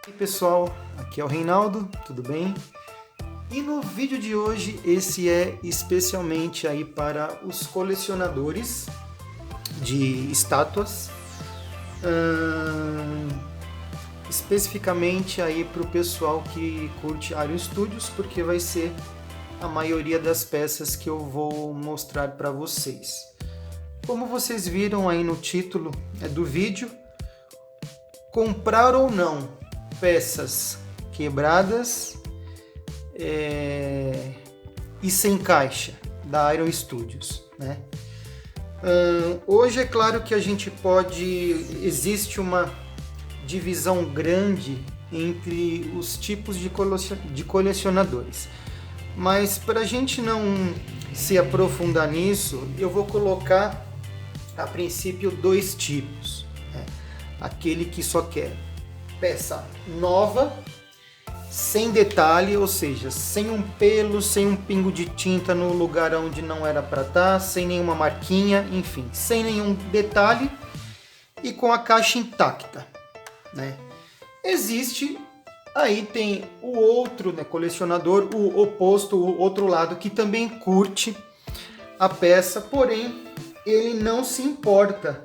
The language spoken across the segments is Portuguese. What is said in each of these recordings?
E aí pessoal, aqui é o Reinaldo, tudo bem? E no vídeo de hoje, esse é especialmente aí para os colecionadores de estátuas, especificamente aí para o pessoal que curte Ario Studios, porque vai ser a maioria das peças que eu vou mostrar para vocês. Como vocês viram aí no título do vídeo, comprar ou não peças quebradas e sem caixa da Ario Studios, né? Hoje é claro que a gente existe uma divisão grande entre os tipos de colecionadores, mas para a gente não se aprofundar nisso, eu vou colocar a princípio dois tipos, né? Aquele que só quer peça nova, sem detalhe, ou seja, sem um pelo, sem um pingo de tinta no lugar onde não era para estar, sem nenhuma marquinha, enfim, sem nenhum detalhe e com a caixa intacta, né? Aí tem o outro, né, colecionador, o oposto, o outro lado, que também curte a peça, porém ele não se importa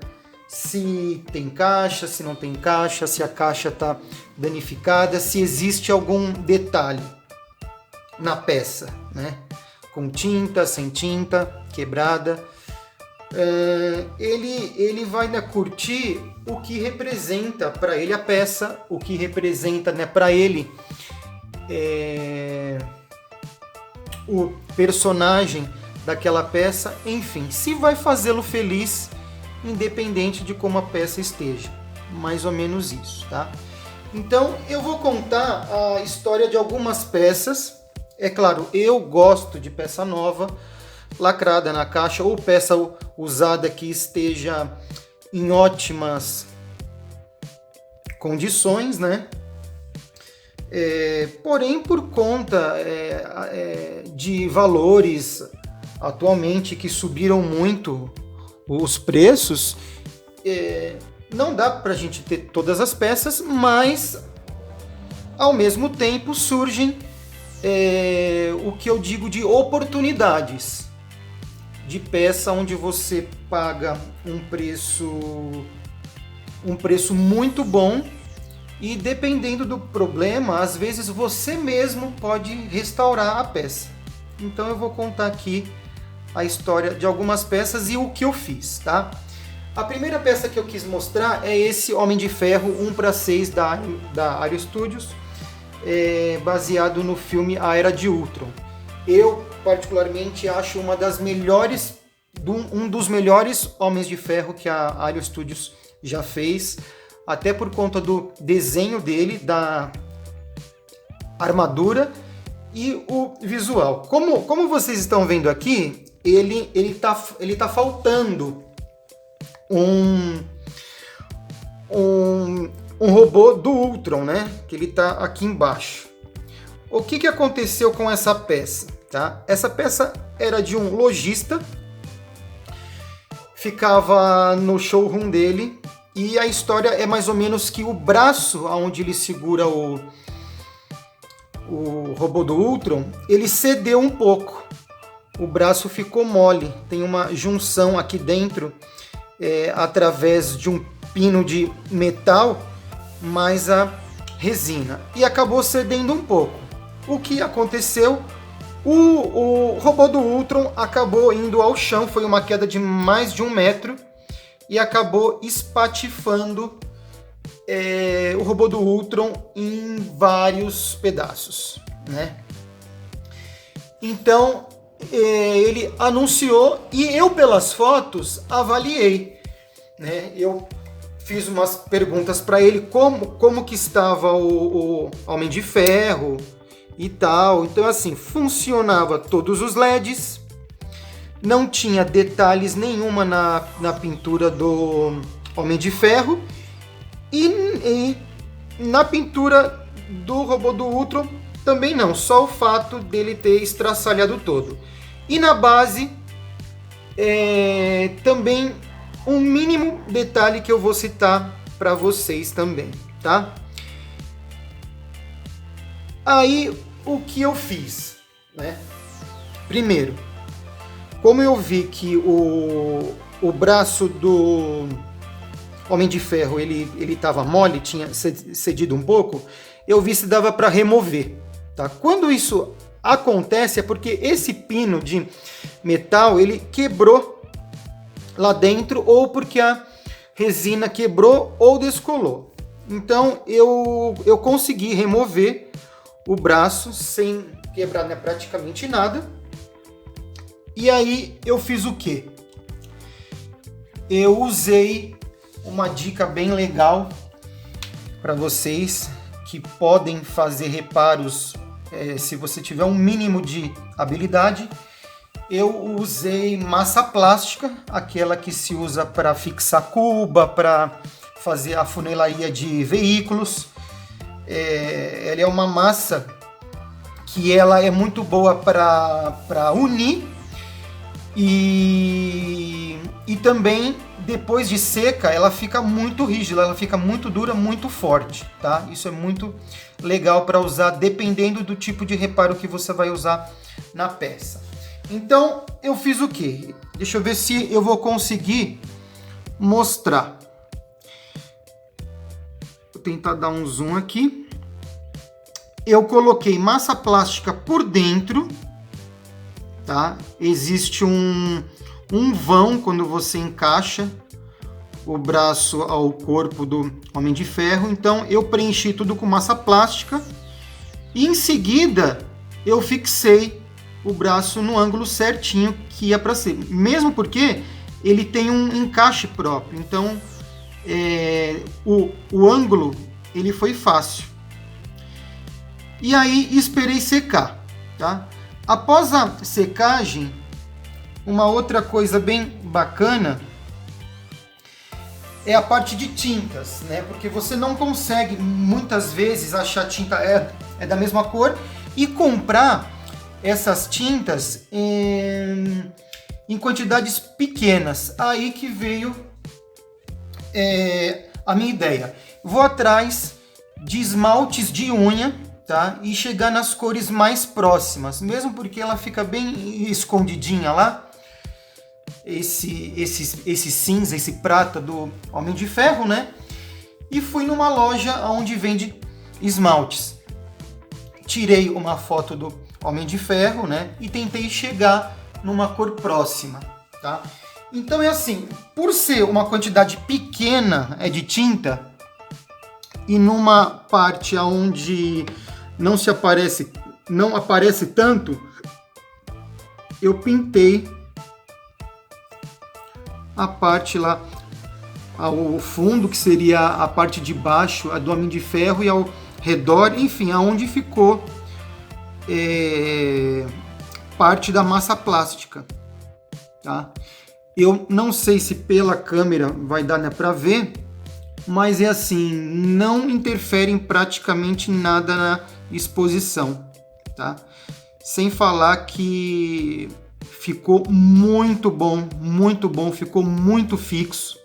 se tem caixa, se não tem caixa, se a caixa está danificada, se existe algum detalhe na peça, né? Com tinta, sem tinta, quebrada. Ele vai, né, curtir o que representa para ele a peça, o que representa, né, para ele o personagem daquela peça, enfim, se vai fazê-lo feliz, independente de como a peça esteja, mais ou menos isso, tá? Então eu vou contar a história de algumas peças. É claro, eu gosto de peça nova, lacrada na caixa, ou peça usada que esteja em ótimas condições, né? Porém, por conta de valores atualmente que subiram muito os preços, não dá para a gente ter todas as peças, mas ao mesmo tempo surgem o que eu digo de oportunidades de peça onde você paga um preço muito bom e, dependendo do problema, às vezes você mesmo pode restaurar a peça. Então eu vou contar aqui a história de algumas peças e o que eu fiz, tá? A primeira peça que eu quis mostrar é esse Homem de Ferro 1:6 da Ario Studios, baseado no filme A Era de Ultron. Eu particularmente acho um dos melhores Homens de Ferro que a Ario Studios já fez, até por conta do desenho dele, da armadura e o visual. Como vocês estão vendo aqui, ele tá faltando um robô do Ultron, né? Que ele tá aqui embaixo. O que aconteceu com essa peça, tá? Essa peça era de um lojista, ficava no showroom dele, e a história é mais ou menos que o braço onde ele segura o robô do Ultron, ele cedeu um pouco. O braço ficou mole, tem uma junção aqui dentro, através de um pino de metal, mais a resina, e acabou cedendo um pouco. O que aconteceu? O robô do Ultron acabou indo ao chão, foi uma queda de mais de 1 metro, e acabou espatifando o robô do Ultron em vários pedaços, né? Então ele anunciou e eu, pelas fotos, avaliei, né? Eu fiz umas perguntas para ele, como que estava o Homem de Ferro e tal. Então, assim, funcionava todos os LEDs, não tinha detalhes nenhuma na pintura do Homem de Ferro, e na pintura do robô do Ultron também não, só o fato dele ter estraçalhado todo. E na base também um mínimo detalhe que eu vou citar para vocês também, tá? Aí, o que eu fiz, né? Primeiro, como eu vi que o braço do Homem de Ferro ele estava mole, tinha cedido um pouco, eu vi se dava para remover. Tá? Quando isso acontece é porque esse pino de metal ele quebrou lá dentro ou porque a resina quebrou ou descolou. Então eu consegui remover o braço sem quebrar, né, praticamente nada. E aí eu fiz o quê? Eu usei uma dica bem legal para vocês que podem fazer reparos se você tiver um mínimo de habilidade. Eu usei massa plástica, aquela que se usa para fixar cuba, para fazer a funilaria de veículos. Ela é uma massa que ela é muito boa para unir e também depois de seca ela fica muito rígida, ela fica muito dura, muito forte, tá? Isso é muito legal para usar dependendo do tipo de reparo que você vai usar na peça. Então eu fiz o quê? Deixa eu ver se eu vou conseguir mostrar. Vou tentar dar um zoom aqui. Eu coloquei massa plástica por dentro, tá? Existe um vão quando você encaixa o braço ao corpo do Homem de Ferro. Então eu preenchi tudo com massa plástica e em seguida eu fixei o braço no ângulo certinho que ia para ser, mesmo porque ele tem um encaixe próprio. Então o ângulo ele foi fácil. E aí esperei secar, tá? Após a secagem, uma outra coisa bem bacana é a parte de tintas, né? Porque você não consegue muitas vezes achar tinta da mesma cor e comprar essas tintas em quantidades pequenas. Aí que veio a minha ideia. Vou atrás de esmaltes de unha, tá? E chegar nas cores mais próximas, mesmo porque ela fica bem escondidinha lá. Esse cinza, esse prata do Homem de Ferro, né? E fui numa loja onde vende esmaltes. Tirei uma foto do Homem de Ferro, né? E tentei chegar numa cor próxima, tá? Então é assim, por ser uma quantidade pequena de tinta e numa parte onde não aparece tanto, eu pintei a parte lá ao fundo, que seria a parte de baixo, a do Homem de Ferro, e ao redor, enfim, aonde ficou parte da massa plástica, tá? Eu não sei se pela câmera vai dar, né, para ver, mas é assim, não interfere em praticamente nada na exposição, tá? Sem falar que ficou muito bom, ficou muito fixo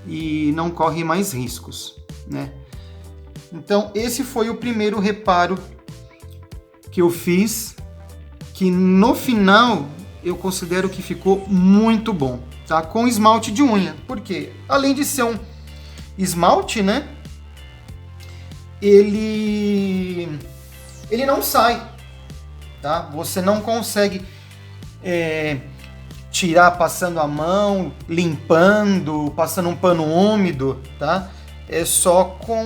e não corre mais riscos, né? Então esse foi o primeiro reparo que eu fiz, que no final eu considero que ficou muito bom, tá? Com esmalte de unha, porque além de ser um esmalte, né? Ele não sai, tá? Você não consegue tirar passando a mão, limpando, passando um pano úmido, tá? É só com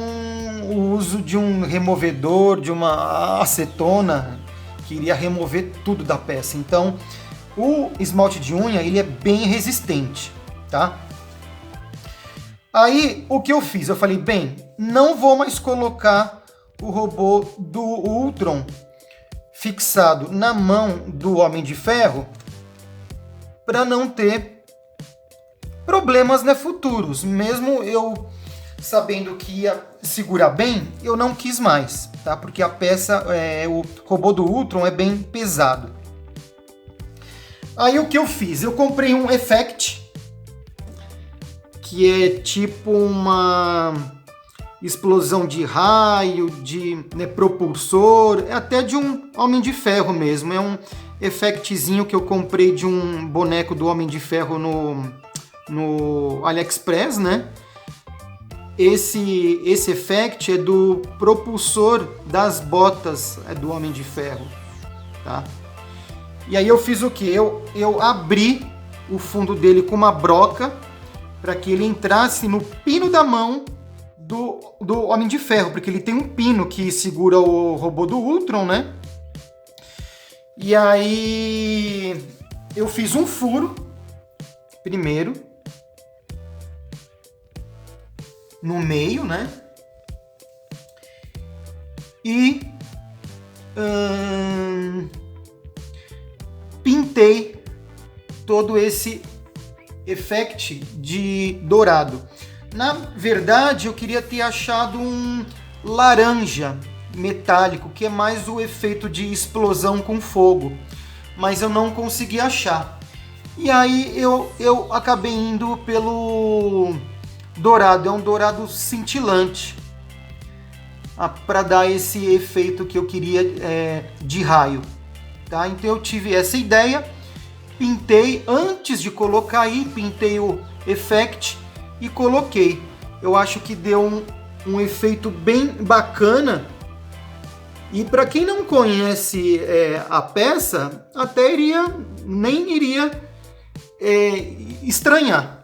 o uso de um removedor, de uma acetona, que iria remover tudo da peça. Então, o esmalte de unha, ele é bem resistente, tá? Aí, o que eu fiz? Eu falei, bem, não vou mais colocar o robô do Ultron fixado na mão do Homem de Ferro para não ter problemas, né, futuros. Mesmo eu sabendo que ia segurar bem, eu não quis mais, tá? Porque a peça, o robô do Ultron é bem pesado. Aí o que eu fiz? Eu comprei um Effect, que é tipo uma explosão de raio, de propulsor, até de um Homem de Ferro mesmo. É um effectzinho que eu comprei de um boneco do Homem de Ferro no AliExpress, né? Esse effect é do propulsor das botas do Homem de Ferro, tá? E aí eu fiz o que? Eu abri o fundo dele com uma broca para que ele entrasse no pino da mão do Homem de Ferro, porque ele tem um pino que segura o robô do Ultron, né? E aí eu fiz um furo primeiro no meio, né? E pintei todo esse effect de dourado. Na verdade, eu queria ter achado um laranja metálico, que é mais o efeito de explosão com fogo, mas eu não consegui achar. E aí eu acabei indo pelo dourado, é um dourado cintilante, para dar esse efeito que eu queria de raio. Tá? Então eu tive essa ideia, pintei antes de colocar aí, pintei o effect e coloquei. Eu acho que deu um efeito bem bacana. E para quem não conhece a peça, até nem iria estranhar,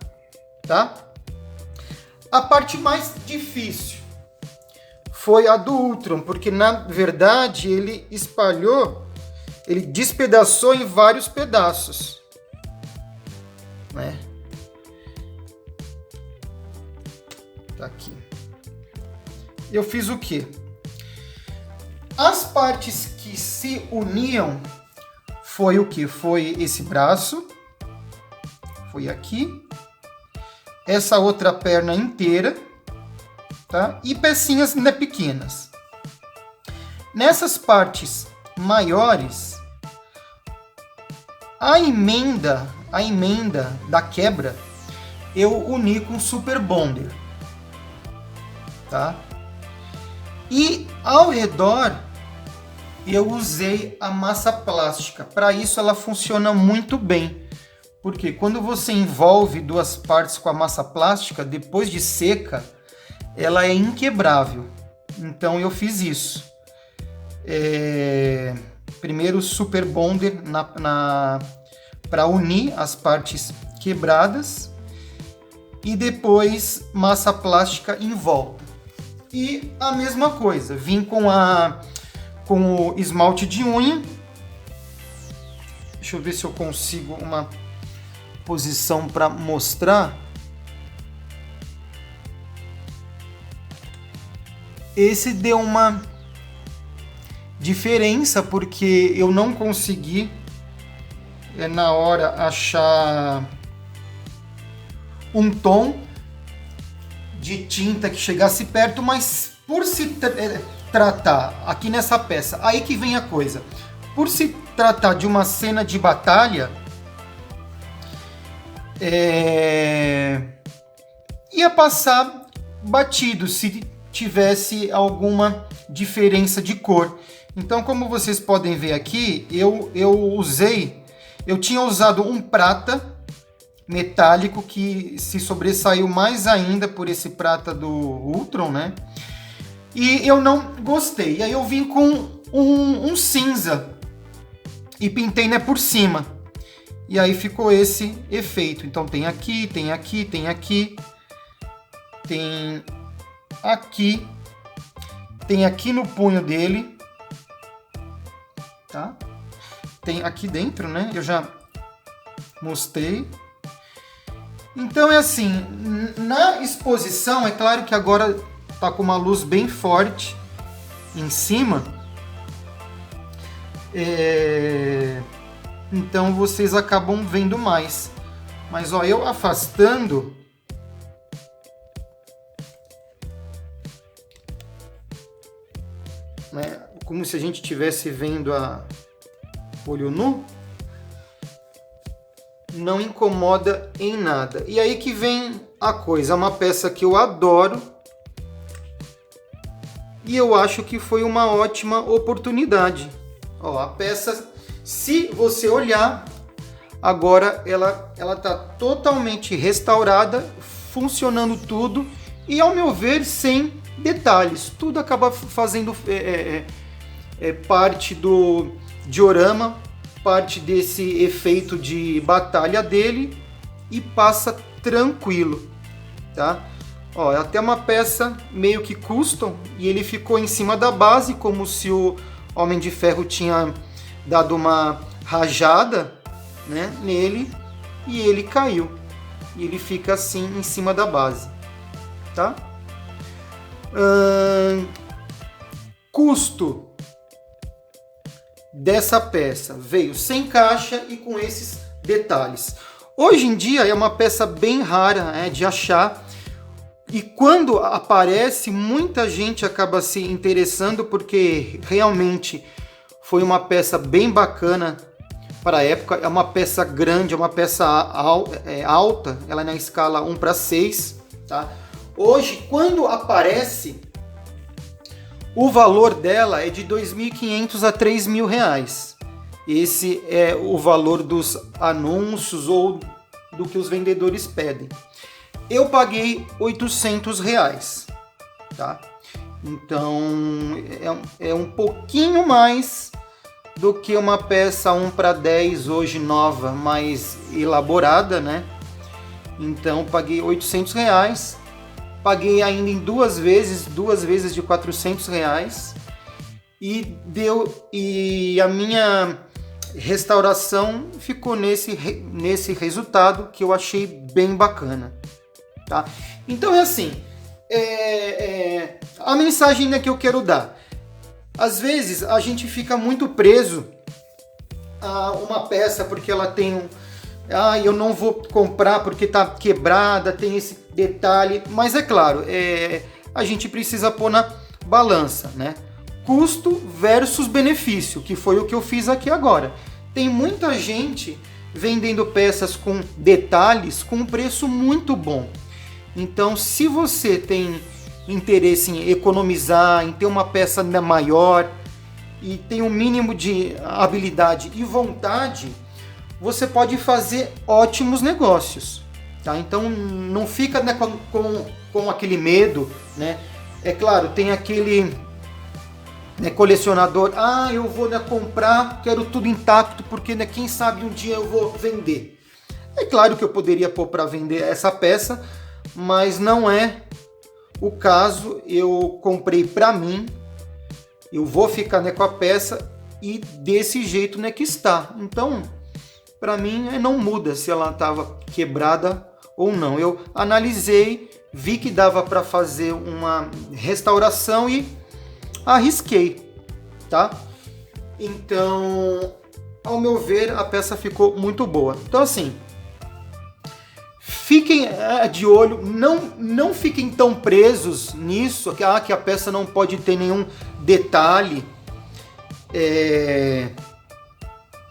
tá? A parte mais difícil foi a do Ultron, porque na verdade ele despedaçou em vários pedaços, né? Tá aqui. Eu fiz o quê? As partes que se uniam foi o que? Foi esse braço, foi aqui, essa outra perna inteira, tá? E pecinhas pequenas. Nessas partes maiores, a emenda da quebra eu uni com Super Bonder, tá? E ao redor eu usei a massa plástica. Para isso ela funciona muito bem, porque quando você envolve duas partes com a massa plástica, depois de seca, ela é inquebrável. Então eu fiz isso. Primeiro Super Bonder para unir as partes quebradas e depois massa plástica em volta. E a mesma coisa, vim com o esmalte de unha. Deixa eu ver se eu consigo uma posição para mostrar. Esse deu uma diferença porque eu não consegui na hora achar um tom de tinta que chegasse perto, mas por se tratar aqui nessa peça, aí que vem a coisa, por se tratar de uma cena de batalha, ia passar batido se tivesse alguma diferença de cor. Então, como vocês podem ver aqui, eu tinha usado um prata metálico que se sobressaiu mais ainda por esse prata do Ultron, né? E eu não gostei. E aí eu vim com um cinza e pintei por cima. E aí ficou esse efeito. Então tem aqui, tem aqui, tem aqui, tem aqui, tem aqui no punho dele, tá? Tem aqui dentro, né? Eu já mostrei. Então é assim, na exposição, é claro que agora tá com uma luz bem forte em cima, então vocês acabam vendo mais. Mas ó, eu afastando, né, como se a gente estivesse vendo a olho nu, não incomoda em nada. E aí que vem a coisa, é uma peça que eu adoro, e eu acho que foi uma ótima oportunidade. Ó, a peça, se você olhar, agora ela tá totalmente restaurada, funcionando tudo e, ao meu ver, sem detalhes. Tudo acaba fazendo parte do diorama, parte desse efeito de batalha dele e passa tranquilo, tá? Ó, é até uma peça meio que custom e ele ficou em cima da base, como se o Homem de Ferro tinha dado uma rajada, né, nele, e ele caiu. E ele fica assim em cima da base, tá? Custo dessa peça veio sem caixa e com esses detalhes. Hoje em dia é uma peça bem rara de achar, e quando aparece, muita gente acaba se interessando porque realmente foi uma peça bem bacana para a época. É uma peça grande, é uma peça alta, ela é na escala 1:6, tá? Hoje, quando aparece, o valor dela é de R$ 2.500 a R$ 3.000. Esse é o valor dos anúncios ou do que os vendedores pedem. Eu paguei R$ 800, tá? Então é um pouquinho mais do que uma peça 1:10 hoje nova, mais elaborada, né? Então paguei R$ 800, paguei ainda em duas vezes de R$ 400 e a minha restauração ficou nesse resultado que eu achei bem bacana, tá? Então é assim, a mensagem que eu quero dar: às vezes a gente fica muito preso a uma peça porque ela tem eu não vou comprar porque tá quebrada, tem esse detalhe, mas é claro, a gente precisa pôr na balança, né? Custo versus benefício, que foi o que eu fiz aqui agora. Tem muita gente vendendo peças com detalhes com um preço muito bom. Então, se você tem interesse em economizar, em ter uma peça maior e tem um mínimo de habilidade e vontade, você pode fazer ótimos negócios, tá? Então não fica, né, com aquele medo, né? É claro, tem aquele, né, colecionador, eu vou, né, comprar, quero tudo intacto porque, né, quem sabe um dia eu vou vender. É claro que eu poderia pôr para vender essa peça, mas não é o caso. Eu comprei para mim, eu vou ficar, né, com a peça e desse jeito, né, que está. Então, para mim, não muda se ela estava quebrada ou não. Eu analisei, vi que dava para fazer uma restauração e arrisquei, tá? Então, ao meu ver, a peça ficou muito boa. Então, assim, fiquem de olho, não fiquem tão presos nisso, que a peça não pode ter nenhum detalhe,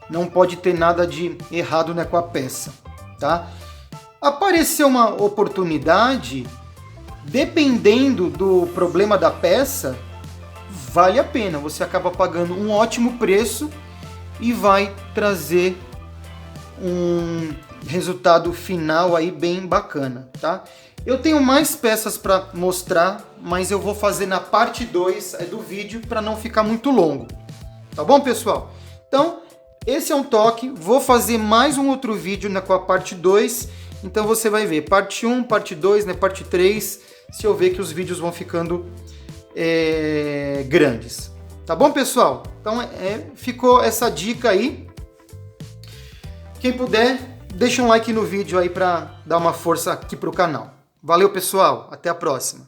não pode ter nada de errado, né, com a peça, tá? Apareceu uma oportunidade, dependendo do problema da peça, vale a pena, você acaba pagando um ótimo preço e vai trazer um resultado final aí bem bacana, tá? Eu tenho mais peças para mostrar, mas eu vou fazer na parte 2 do vídeo para não ficar muito longo, tá bom, pessoal? Então, esse é um toque, vou fazer mais um outro vídeo, né, com a parte 2, então você vai ver parte 1, parte 2, né, parte 3, se eu ver que os vídeos vão ficando grandes, tá bom, pessoal? Então ficou essa dica aí. Quem puder, deixa um like no vídeo aí para dar uma força aqui pro canal. Valeu, pessoal, até a próxima.